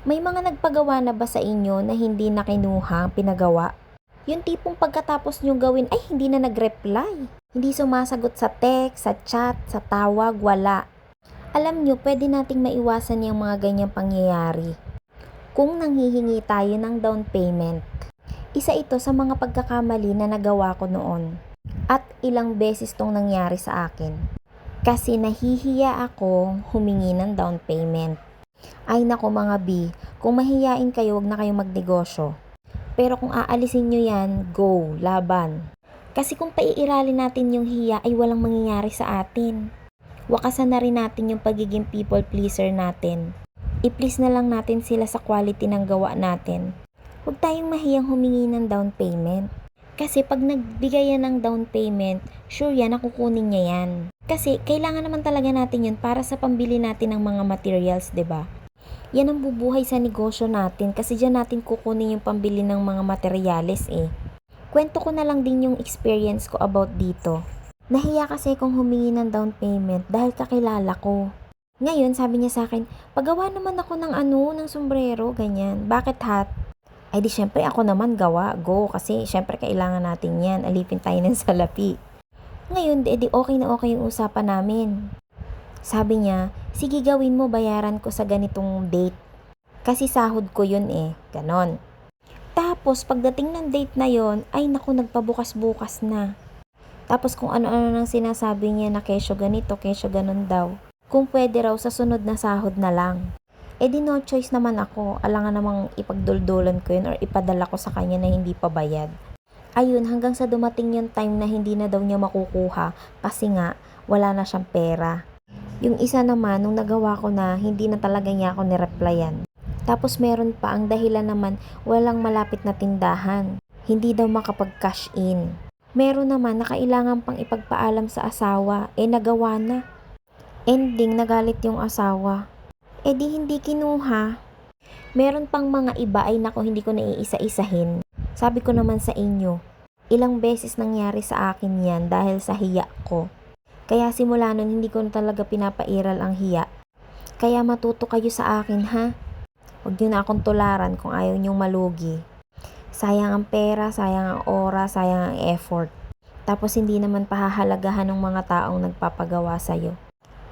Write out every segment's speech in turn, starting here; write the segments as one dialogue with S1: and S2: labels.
S1: May mga nagpagawa na ba sa inyo na hindi na kinuha ang pinagawa? Yung tipong pagkatapos nyo gawin ay hindi na nag-reply. Hindi sumasagot sa text, sa chat, sa tawag, wala. Alam nyo, pwede nating maiwasan yung mga ganyang pangyayari. Kung nanghihingi tayo ng down payment, isa ito sa mga pagkakamali na nagawa ko noon. At ilang beses tong nangyari sa akin. Kasi nahihiya akong humingi ng down payment. Ay nako mga B, kung mahihiyain kayo, wag na kayong magnegosyo. Pero kung aalisin nyo yan, go, laban. Kasi kung paiiralin natin yung hiya ay walang mangyayari sa atin. Wakasan na rin natin yung pagiging people pleaser natin. I-please na lang natin sila sa quality ng gawa natin. Huwag tayong mahiyang humingi ng down payment. Kasi pag nagbigay yan ng down payment, sure yan, nakukunin niya yan. Kasi kailangan naman talaga natin yun para sa pambili natin ng mga materials, 'di ba? Yan ang bubuhay sa negosyo natin kasi diyan natin kukunin yung pambili ng mga materyales eh. Kwento ko na lang din yung experience ko about dito. Nahiya kasi kung humingi ng down payment dahil kakilala ko. Ngayon, sabi niya sa akin, pagawa naman ako ng sombrero, ganyan. Bakit hot? Ay di syempre ako naman gawa, go. Kasi syempre kailangan natin yan. Alipin tayo ng salapi. Ngayon, di okay na okay yung usapan namin. Sabi niya, sige gawin mo, bayaran ko sa ganitong date. Kasi sahod ko yun eh, ganon. Tapos pagdating ng date na yon, ay naku, nagpabukas-bukas na. Tapos kung ano-ano nang sinasabi niya na kesyo ganito, kesyo ganon daw. Kung pwede raw sa sunod na sahod na lang. Eh di no choice naman ako, alangan namang ipagduldulan ko yun or ipadala ko sa kanya na hindi pa bayad. Ayun, hanggang sa dumating yung time na hindi na daw niya makukuha kasi nga wala na siyang pera. Yung isa naman, nung nagawa ko na, hindi na talaga niya ako nireplyan. Tapos meron pa, ang dahilan naman, walang malapit na tindahan. Hindi daw makapag-cash in. Meron naman na kailangan pang ipagpaalam sa asawa, nagawa na. Ending, nagalit yung asawa. Di hindi kinuha. Meron pang mga iba ay nako hindi ko naiisa-isahin. Sabi ko naman sa inyo, ilang beses nangyari sa akin yan dahil sa hiya ko. Kaya simula nun hindi ko na talaga pinapairal ang hiya. Kaya matuto kayo sa akin ha. Huwag nyo na akong tularan kung ayaw nyong malugi. Sayang ang pera, sayang ang oras, sayang ang effort. Tapos hindi naman pahahalagahan ng mga taong nagpapagawa sa'yo.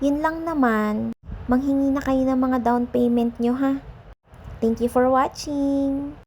S1: Yun lang naman. Manghingi na kayo ng mga down payment nyo ha. Thank you for watching.